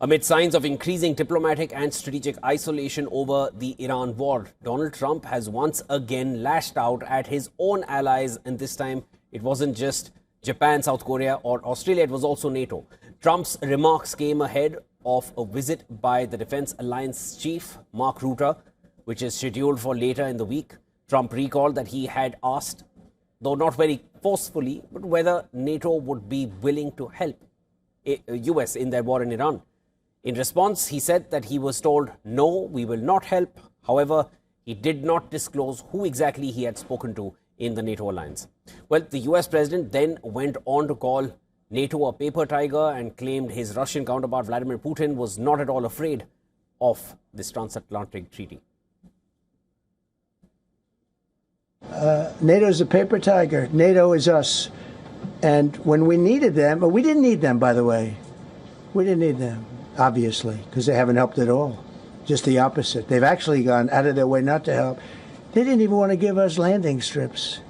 Amid signs of increasing diplomatic and strategic isolation over the Iran war, Donald Trump has once again lashed out at his own allies, and this time it wasn't just Japan, South Korea or Australia, it was also NATO. Trump's remarks came ahead of a visit by the Defense Alliance chief, Mark Rutte, which is scheduled for later in the week. Trump recalled that he had asked, though not very forcefully, but whether NATO would be willing to help US in their war in Iran. In response, he said that he was told, no, we will not help. However, he did not disclose who exactly he had spoken to in the NATO alliance. Well, the US president then went on to call NATO a paper tiger and claimed his Russian counterpart Vladimir Putin was not at all afraid of this transatlantic treaty. NATO is a paper tiger. NATO is us. And when we needed them, but we didn't need them, by the way. We didn't need them, obviously, because they haven't helped at all. Just the opposite. They've actually gone out of their way not to help. They didn't even want to give us landing strips.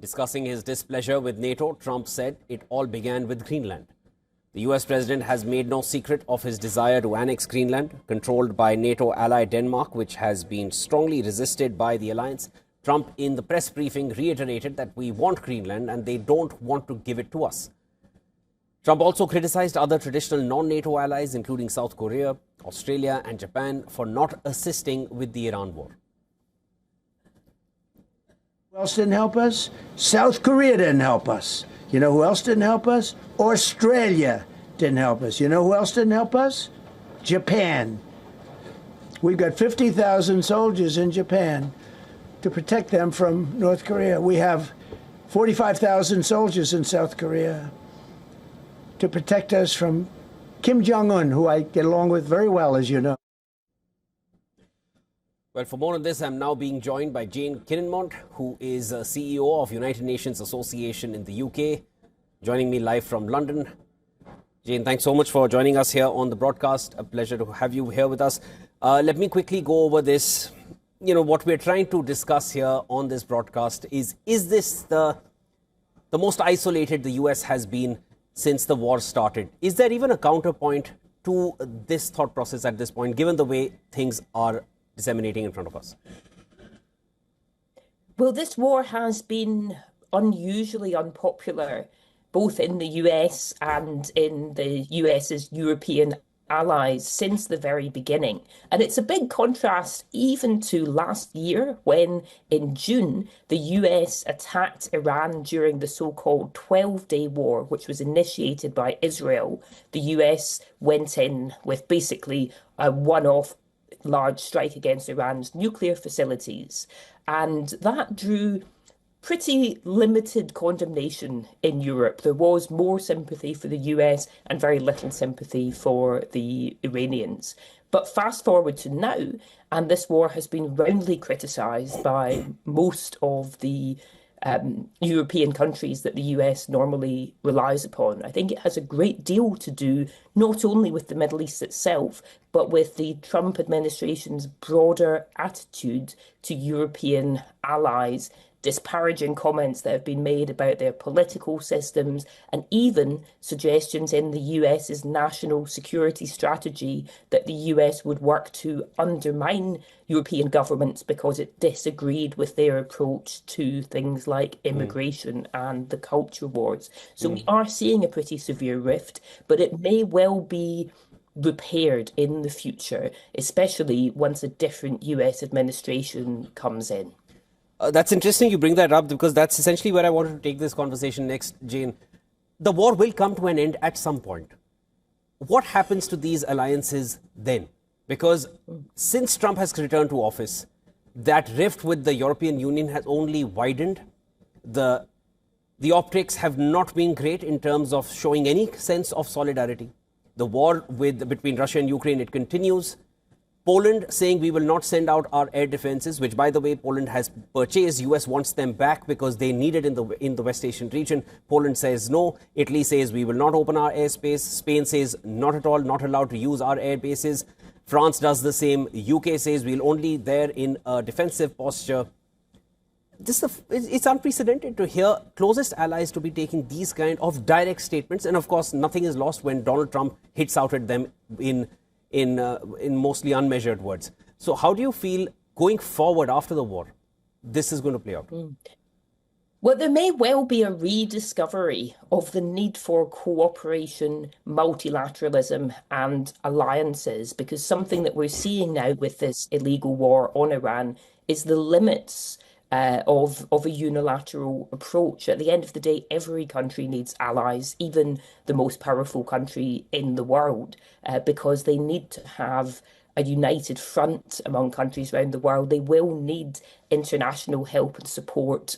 Discussing his displeasure with NATO, Trump said it all began with Greenland. The US president has made no secret of his desire to annex Greenland, controlled by NATO ally Denmark, which has been strongly resisted by the alliance. Trump, in the press briefing, reiterated that we want Greenland and they don't want to give it to us. Trump also criticized other traditional non-NATO allies, including South Korea, Australia and Japan, for not assisting with the Iran war. Who else didn't help us? South Korea didn't help us. You know who else didn't help us? Australia didn't help us. You know who else didn't help us? Japan. We've got 50,000 soldiers in Japan to protect them from North Korea. We have 45,000 soldiers in South Korea to protect us from Kim Jong-un, who I get along with very well, as you know. Well, for more on this, I'm now being joined by Jane Kininmont, who is CEO of United Nations Association in the UK, joining me live from London. Jane, thanks so much for joining us here on the broadcast. A pleasure to have you here with us. Let me quickly go over this. You know, what we're trying to discuss here on this broadcast is this the most isolated the US has been since the war started? Is there even a counterpoint to this thought process at this point, given the way things are disseminating in front of us? Well, this war has been unusually unpopular, both in the US and in the US's European allies since the very beginning. And it's a big contrast even to last year when, in June, the US attacked Iran during the so-called 12-day war, which was initiated by Israel. The US went in with basically a one-off large strike against Iran's nuclear facilities. And that drew pretty limited condemnation in Europe. There was more sympathy for the US and very little sympathy for the Iranians. But fast forward to now, and this war has been roundly criticised by most of the European countries that the US normally relies upon. I think it has a great deal to do not only with the Middle East itself, but with the Trump administration's broader attitude to European allies, disparaging comments that have been made about their political systems, and even suggestions in the US's national security strategy that the US would work to undermine European governments because it disagreed with their approach to things like immigration and the culture wars. So we are seeing a pretty severe rift, but it may well be repaired in the future, especially once a different US administration comes in. That's interesting you bring that up, because that's essentially where I wanted to take this conversation next, Jane. The war will come to an end at some point. What happens to these alliances then? Because since Trump has returned to office, that rift with the European Union has only widened. The optics have not been great in terms of showing any sense of solidarity. The war between Russia and Ukraine, it continues. Poland saying we will not send out our air defenses, which, by the way, Poland has purchased. US wants them back because they need it in the West Asian region. Poland says no. Italy says we will not open our airspace. Spain says not at all, not allowed to use our air bases. France does the same. UK says we'll only there in a defensive posture. it's unprecedented to hear closest allies to be taking these kind of direct statements. And of course, nothing is lost when Donald Trump hits out at them in mostly unmeasured words. So how do you feel going forward after the war, this is going to play out? Well, there may well be a rediscovery of the need for cooperation, multilateralism, and alliances, because something that we're seeing now with this illegal war on Iran is the limits of a unilateral approach. At the end of the day, every country needs allies, even the most powerful country in the world, because they need to have a united front among countries around the world. They will need international help and support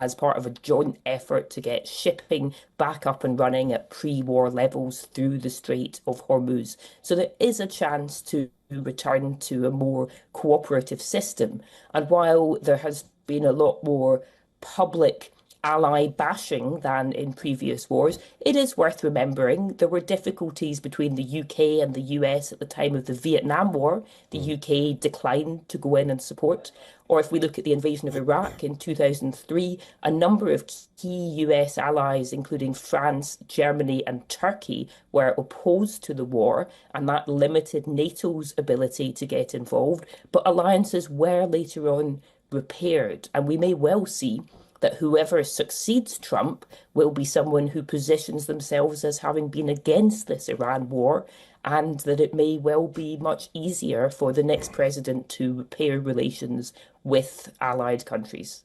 as part of a joint effort to get shipping back up and running at pre-war levels through the Strait of Hormuz. So there is a chance to return to a more cooperative system. And while there has been a lot more public ally bashing than in previous wars, it is worth remembering there were difficulties between the UK and the US at the time of the Vietnam War. The UK declined to go in and support. Or if we look at the invasion of Iraq in 2003, a number of key US allies, including France, Germany, and Turkey, were opposed to the war, and that limited NATO's ability to get involved. But alliances were later on repaired, and we may well see that whoever succeeds Trump will be someone who positions themselves as having been against this Iran war, and that it may well be much easier for the next president to repair relations with allied countries.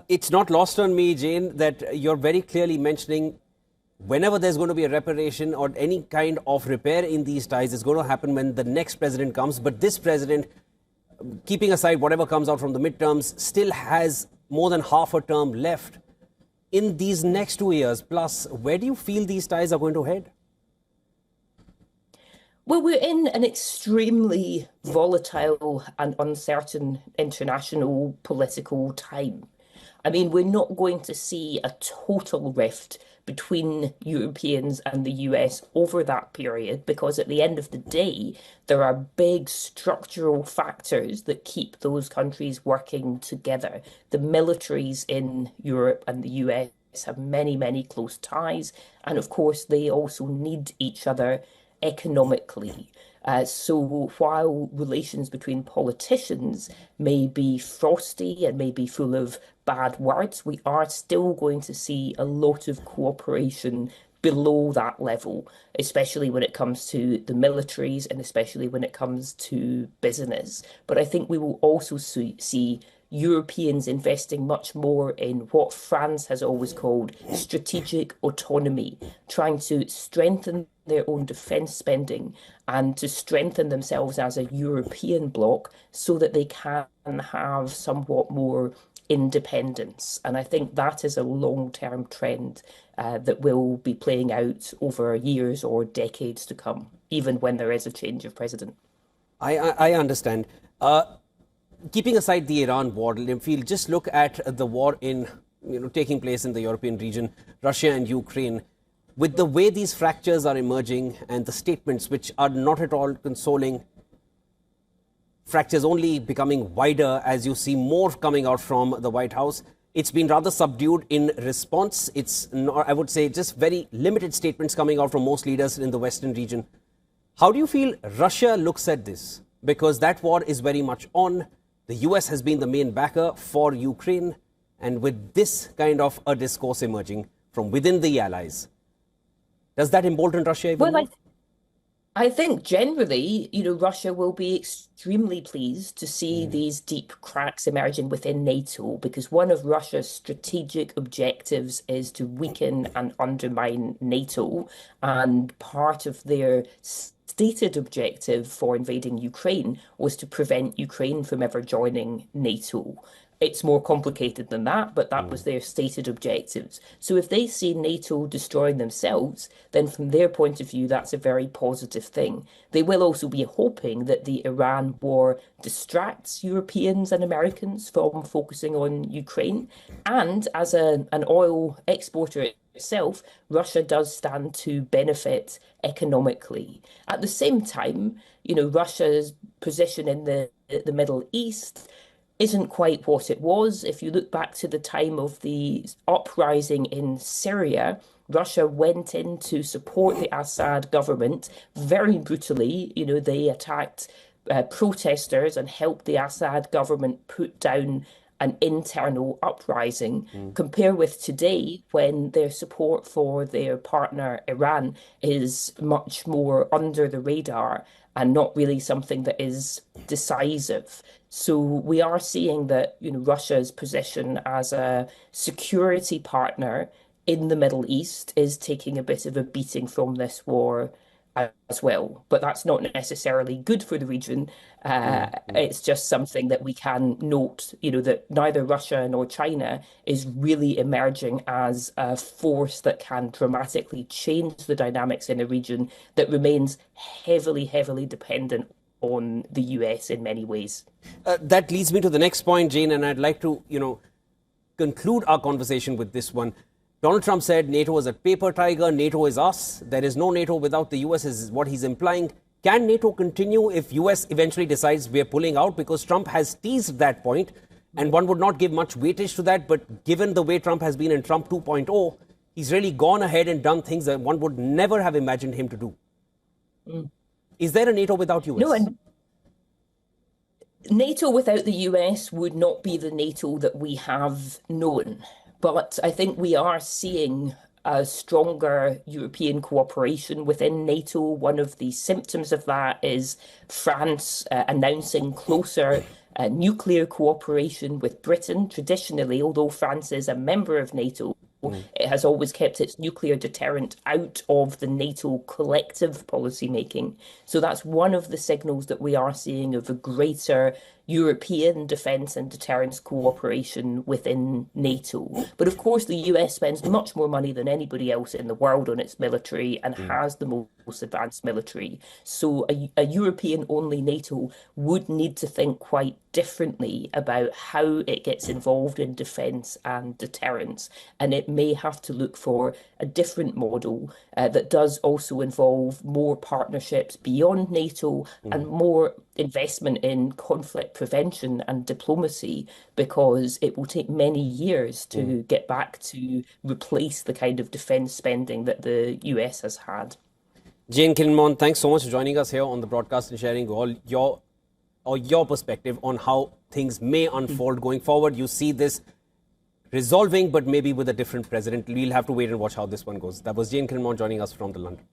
It's not lost on me, Jane, that you're very clearly mentioning whenever there's going to be a reparation or any kind of repair in these ties, it's going to happen when the next president comes. But this president, keeping aside whatever comes out from the midterms, still has more than half a term left. In these next 2 years plus, where do you feel these ties are going to head? Well, we're in an extremely volatile and uncertain international political time. I mean, we're not going to see a total rift between Europeans and the US over that period, because at the end of the day, there are big structural factors that keep those countries working together. The militaries in Europe and the US have many, many close ties. And of course, they also need each other economically. So while relations between politicians may be frosty and may be full of bad words, we are still going to see a lot of cooperation below that level, especially when it comes to the militaries and especially when it comes to business. But I think we will also see Europeans investing much more in what France has always called strategic autonomy, trying to strengthen their own defence spending and to strengthen themselves as a European bloc so that they can have somewhat more independence. And I think that is a long-term trend that will be playing out over years or decades to come, even when there is a change of president. I understand. Keeping aside the Iran war, Limfield, just look at the war taking place in the European region, Russia and Ukraine. With the way these fractures are emerging and the statements which are not at all consoling, fractures only becoming wider as you see more coming out from the White House, it's been rather subdued in response. It's not, I would say, just very limited statements coming out from most leaders in the Western region. How do you feel Russia looks at this? Because that war is very much on. The US has been the main backer for Ukraine. And with this kind of a discourse emerging from within the allies, does that embolden Russia even more? I think generally, Russia will be extremely pleased to see these deep cracks emerging within NATO, because one of Russia's strategic objectives is to weaken and undermine NATO. And part of their stated objective for invading Ukraine was to prevent Ukraine from ever joining NATO. It's more complicated than that, but that was their stated objectives. So if they see NATO destroying themselves, then from their point of view, that's a very positive thing. They will also be hoping that the Iran war distracts Europeans and Americans from focusing on Ukraine. And as an oil exporter itself, Russia does stand to benefit economically. At the same time, Russia's position in the Middle East isn't quite what it was. If you look back to the time of the uprising in Syria, Russia went in to support the Assad government very brutally. You know, they attacked protesters and helped the Assad government put down an internal uprising. Compare with today, when their support for their partner Iran is much more under the radar and not really something that is decisive. So we are seeing that, you know, Russia's position as a security partner in the Middle East is taking a bit of a beating from this war as well. But that's not necessarily good for the region. It's just something that we can note, you know, that neither Russia nor China is really emerging as a force that can dramatically change the dynamics in a region that remains heavily, heavily dependent on the US in many ways. That leads me to the next point, Jane, and I'd like to, conclude our conversation with this one. Donald Trump said NATO is a paper tiger, NATO is us. There is no NATO without the US is what he's implying. Can NATO continue if US eventually decides we're pulling out? Because Trump has teased that point, and one would not give much weightage to that. But given the way Trump has been in Trump 2.0, he's really gone ahead and done things that one would never have imagined him to do. Is there a NATO without US? No, and NATO without the US would not be the NATO that we have known. But I think we are seeing a stronger European cooperation within NATO. One of the symptoms of that is France announcing closer nuclear cooperation with Britain. Traditionally, although France is a member of NATO, it has always kept its nuclear deterrent out of the NATO collective policy making. So that's one of the signals that we are seeing of a greater European defence and deterrence cooperation within NATO. But of course, the US spends much more money than anybody else in the world on its military and has the most advanced military. So a European-only NATO would need to think quite differently about how it gets involved in defence and deterrence. And it may have to look for a different model that does also involve more partnerships beyond NATO and more investment in conflict prevention and diplomacy, because it will take many years to get back to replace the kind of defence spending that the US has had. Jane Kilmon, thanks so much for joining us here on the broadcast and sharing all your perspective on how things may unfold going forward. You see this resolving, but maybe with a different president. We'll have to wait and watch how this one goes. That was Jane Kilmon joining us from London.